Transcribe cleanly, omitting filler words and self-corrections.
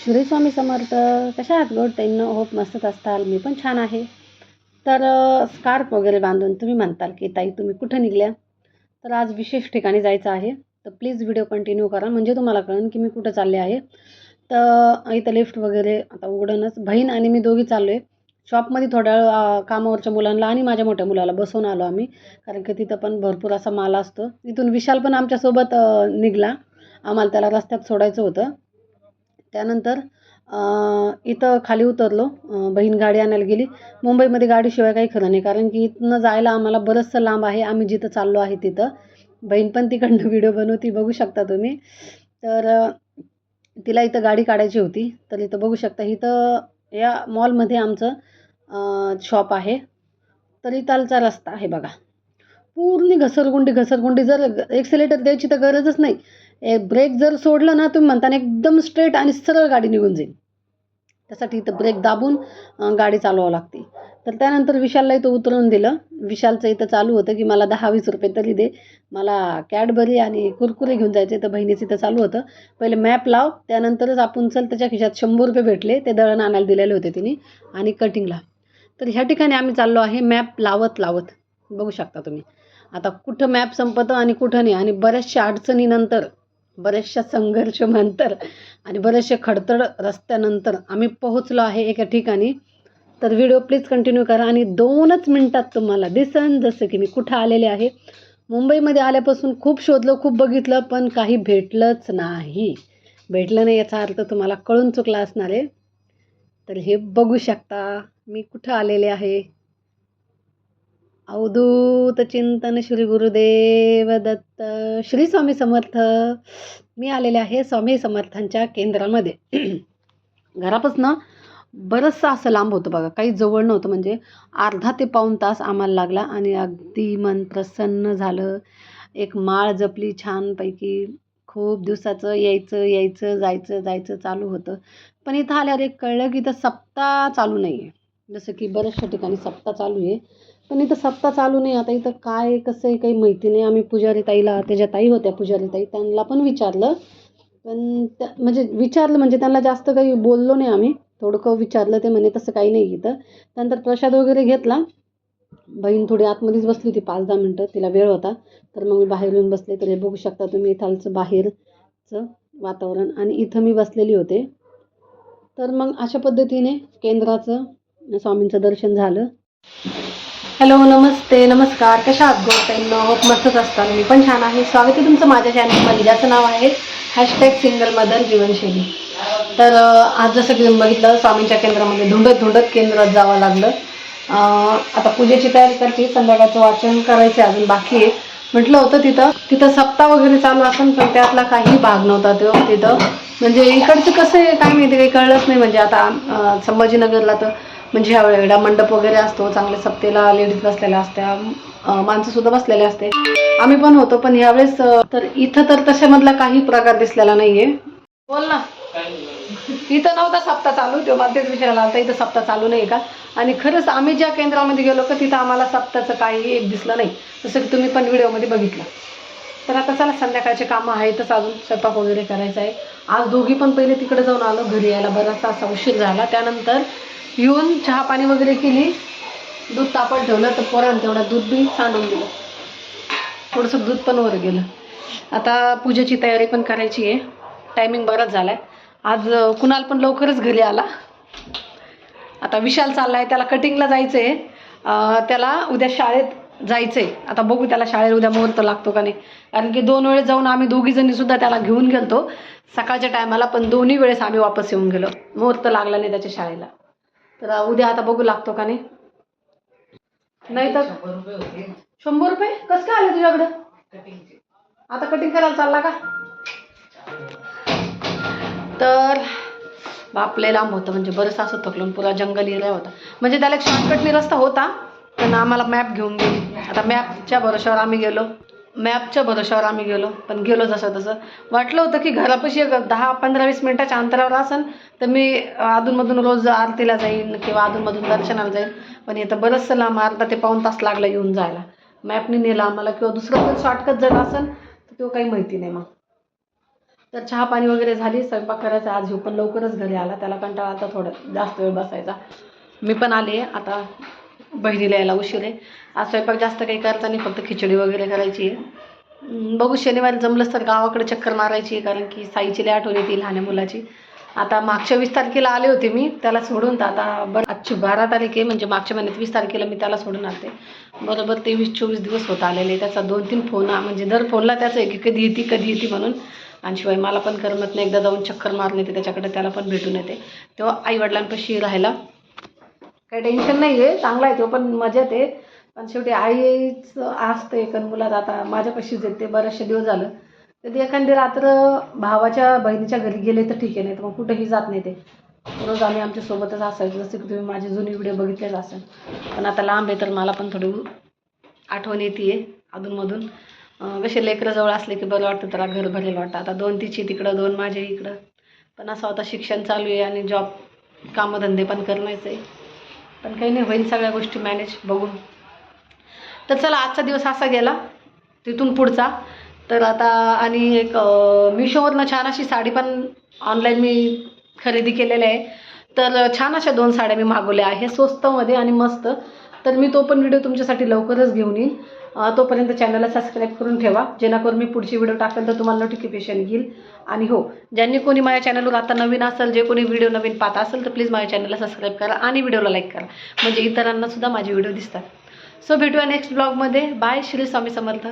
श्री स्वामी समर्थ. कशा आहात गोड ताईंनो? होप मस्तच असताल. मी पण छान आहे. तर स्कार्फ वगैरे बांधून तुम्ही म्हणताल की ताई तुम्ही कुठं निघल्या? तर आज विशेष ठिकाणी जायचं आहे. तर प्लीज व्हिडिओ कंटिन्यू करा म्हणजे तुम्हाला कळेल की मी कुठं चालले आहे. तर इथं लिफ्ट वगैरे आता उघडूनच बहीण आणि मी दोघी चाललो आहे. शॉपमध्ये थोड्या वेळ कामावरच्या मुलांना आणि माझ्या मोठ्या मुलाला बसवून आलो आम्ही. कारण की तिथं पण भरपूर असा माल असतो. इथून विशाल पण आमच्यासोबत निघाला. आम्हाला त्याला रस्त्यात सोडायचं होतं. त्यानंतर इथं खाली उतरलो. बहीण गाडी आणायला गेली. मुंबईमध्ये गाडीशिवाय काही खरं नाही. कारण की इथनं जायला आम्हाला बरंचसं लांब आहे. आम्ही जिथं चाललो आहे तिथं. बहीण पण तिकडनं व्हिडिओ बनवती बघू शकता तुम्ही. तर तिला इथं गाडी काढायची होती. तर इथं बघू शकता इथं या मॉलमध्ये आमचं शॉप आहे. तर इथालचा रस्ता आहे बघा. पूर्ण घसरगुंडी जर एक्सेलेटर द्यायची तर गरजच नाही. ब्रेक जर सोडलं ना तुम्ही म्हणताना एकदम स्ट्रेट आणि सरळ गाडी निघून जाईल. त्यासाठी इथं ब्रेक दाबून गाडी चालवावं लागते. तर त्यानंतर विशालला इथं उतरवून दिलं. विशालचं इथं चालू होतं की मला 10-20 रुपये तरी दे. मला कॅडबरी आणि कुरकुरे घेऊन जायचे. तर बहिणीचं इथं चालू होतं. पहिले मॅप लाव त्यानंतरच आपण चल. त्याच्या खिशात 100 रुपये भेटले. ते दळण आणायला दिलेले होते तिने आणि कटिंगला. तर ह्या ठिकाणी आम्ही चाललो आहे मॅप लावत बघू शकता तुम्ही. आता कुठं मॅप संपतं आणि कुठं नाही. आणि बऱ्याचशा अडचणीनंतर बऱ्याचशा संघर्षानंतर आणि बरेचसे खडतर रस्त्यानंतर आम्ही पोहोचलो आहे एका ठिकाणी. तर व्हिडिओ प्लीज कंटिन्यू करा आणि 2च मिनटात तुम्हाला दिसन जसं की मी कुठं आलेले आहे. मुंबईमध्ये आल्यापासून खूप शोधलं, खूप बघितलं, पण काही भेटलंच नाही. भेटलं नाही याचा अर्थ तुम्हाला कळून चुकला असणार आहे. तर हे बघू शकता मी कुठं आलेले आहे. अवधूत चिंतन श्री गुरुदेव दत्त श्री स्वामी समर्थ. मी आलेले आहे स्वामी समर्थांच्या केंद्रामध्ये. घरापासून बरंचसं असं लांब होतं बघा. काही जवळ नव्हतं. म्हणजे अर्धा ते पाऊण तास आम्हाला लागला आणि अगदी मन प्रसन्न झालं. एक माळ जपली छानपैकी. खूप दिवसाचं यायचं जायचं चालू होतं. पण इथं आल्यावर एक कळलं की इथं सप्ताह चालू नाही आहे. जसं की बऱ्याचशा ठिकाणी सप्ताह चालू आहे. पण इथं सप्ताह चालू नाही. आता इथं काय कसं आहे काही माहिती नाही. आम्ही पुजारी ताईला, त्याच्या ताई होत्या पुजारी ताई, त्यांना पण विचारलं. पण विचारलं म्हणजे त्यांना जास्त काही बोललो नाही आम्ही. थोडकं विचारलं. ते म्हणे तसं काही नाही इथं. त्यानंतर प्रसाद वगैरे घेतला. बहीण थोडी आतमध्येच बसली होती 5-10 मिनटं. तिला वेळ होता. तर मग मी बाहेर येऊन बसले. तर हे बघू शकता तुम्ही इथालचं बाहेरचं वातावरण आणि इथं मी बसलेली होते. तर मग अशा पद्धतीने केंद्राचं स्वामींचं दर्शन झालं. हॅलो, नमस्ते, नमस्कार. कशा आहात गोड ताईंनो? होप मस्तच असताल. मी पण छान आहे. स्वागत आहे तुमचं माझ्या चॅनलमध्ये, ज्याचं नाव आहे #सिंगल मदर जीवनशैली. तर आज जसं की तुम्ही बघितलं स्वामींच्या केंद्रामध्ये धुंडत केंद्रात जावं लागलं. आता पूजेची तयारी करते. संध्याकाळचं वाचन करायचं अजून बाकी आहे. म्हटलं होतं तिथं सप्ताह वगैरे चालू असेल, पण त्यातला काही भाग नव्हता तो तिथं. म्हणजे इकडचं कसं आहे काय माहिती, काही कळलंच नाही. म्हणजे आता संभाजीनगरला तर म्हणजे ह्या वेळेला मंडप वगैरे असतो. चांगल्या सप्तेला लेडीज बसलेल्या असत्या, माणसंसुद्धा बसलेले असते. आम्ही पण होतो. पण यावेळेस तर इथं तर तशामधला काही प्रकार दिसलेला नाहीये. बोल ना. इथं नव्हता सप्ताह चालू. तेव्हा मला तेच विचारायला आलता इथं सप्ताह चालू नाही का. आणि खरंच आम्ही ज्या केंद्रामध्ये गेलो का तिथं आम्हाला सप्ताहाचं काही एक दिसलं नाही. जसं की तुम्ही पण व्हिडिओमध्ये बघितलं. तर आता चला संध्याकाळचे कामं आहेतच. अजून स्वयंपाक वगैरे करायचा आहे. आज दोघी पण पहिले तिकडे जाऊन आलो. घरी यायला बराचसा असा उशीर झाला. त्यानंतर येऊन चहा पाणी वगैरे केली. दूध तापत ठेवलं. तर पोरांनी तेवढा दूध बी सांडून दिलं. थोडंसं दूध पण वर गेलं. आता पूजेची तयारी पण करायची आहे. टायमिंग बराच झाला आहे. आज कुणाल पण लवकरच घरी आला. आता विशाल चालला आहे. त्याला कटिंगला जायचं आहे. त्याला उद्या शाळेत जायचं आहे. आता बघू त्याला शाळेत उद्या मुहूर्त लागतो का नाही. कारण की 2 वेळेस जाऊन आम्ही दोघीजणीसुद्धा त्याला घेऊन गेलतो सकाळच्या टायमाला. पण दोन्ही वेळेस आम्ही वापस येऊन गेलो. मुहूर्त लागला नाही त्याच्या शाळेला. तर उद्या आता बघू लागतो का नाही. नाही तर 100 रुपये कसं काय आले तुझ्याकडं? आता कटिंग करायला चालला का? तर बापले लांब होतं. म्हणजे बरंच असं थकलं. पुरा जंगल एरिया होता. म्हणजे त्याला एक शॉर्टकटनी रस्ता होता. पण आम्हाला मॅप घेऊन गेली. आता मॅपच्या भरोशावर आम्ही गेलो. पण गेलो जसं तसं. वाटलं होतं की घरापाशी 10-15-20 मिनिटाच्या अंतरावर असेल तर मी अधूनमधून रोज आरतीला जाईन किंवा अधूनमधून दर्शनाला जाईन. पण इथं बरंचसं लांब अर्धा ते पाऊण तास लागला येऊन जायला. मॅपनी नेला आम्हाला. किंवा दुसरं पण शॉर्टकट जर असेल तर तो काही माहिती नाही. मग तर चहा पाणी वगैरे झाली, स्वयंपाक करायचा. आज ह्यो पण लवकरच घरी आला, त्याला कंटाळा आता थोडं जास्त वेळ बसायचा. मी पण आले आता, बहिणीला यायला उशीर आहे. आज स्वयंपाक जास्त काही करायचा नाही, फक्त खिचडी वगैरे करायची आहे. बघू शनिवारी जमलंच तर गावाकडे चक्कर मारायची आहे, कारण की साईची लई आठवण येते लहान मुलाची. आता मागच्या 20 तारखेला आले होते मी त्याला सोडून, तर आता आजची 12 तारीख आहे, म्हणजे मागच्या महिन्यात 20 तारखेला मी त्याला सोडून आले. बरोबर 23-24 दिवस होत आलेले. त्याचा 2-3 फोन, म्हणजे दर फोनला त्याचं आहे की कधी येते म्हणून. आणि शिवाय मला पण करमत नाही, एकदा जाऊन चक्कर मारून येते त्याच्याकडे, त्याला पण भेटून येते. तेव्हा आईवडिलांपाशी राहायला काही टेन्शन नाही आहे, चांगला आहे तो पण, मजेत आहे. पण शेवटी आईचं असतं एक मुलात. आता माझ्यापाशीच येते बरेचसे दिवस झालं. कधी एखादी रात्र भावाच्या बहिणीच्या घरी गेले तर ठीक आहे, नाही तर मग कुठेही जात नाही ते. रोज आम्ही आमच्यासोबतच असायचो, जसं की तुम्ही माझे जुने व्हिडिओ बघितलेच असेल. पण आता लांब आहे तर मला पण थोडी आठवण येते आहे अधूनमधून. कसे लेकरं जवळ असले की बरं वाटतं, त्याला घर भरेल वाटतं. आता 2 तिची तिकडं, 2 माझे इकडं. पण असं आता शिक्षण चालू आहे आणि जॉब कामधंदे पण करण्याचं आहे. पण काही नाही, होईल सगळ्या गोष्टी मॅनेज, बघून. तर चला, आजचा दिवस असा गेला. तिथून पुढचा तर आता, आणि एक मिशोवरनं छान अशी साडी पण ऑनलाईन मी खरेदी केलेली आहे. तर छान अशा 2 साड्या मी मागवल्या आहे स्वस्तमध्ये आणि मस्त. तर मी तो पण व्हिडिओ तुमच्यासाठी लवकरच घेऊन येईन. तोपर्यंत चॅनलला सबस्क्राईब करून ठेवा, जेणेकरून मी पुढची व्हिडिओ टाकेल तर तुम्हाला नोटिफिकेशन येईल. आणि हो, ज्यांनी कोणी माझ्या चॅनलवर आता नवीन असेल, जे कोणी व्हिडिओ नवीन पाहत असेल, तर प्लीज माझ्या चॅनलला सबस्क्राईब करा आणि व्हिडिओला लाईक करा, म्हणजे इतरांना सुद्धा माझे व्हिडिओ दिसतात. सो भेटूया नेक्स्ट ब्लॉगमध्ये. बाय. श्री स्वामी समर्थ.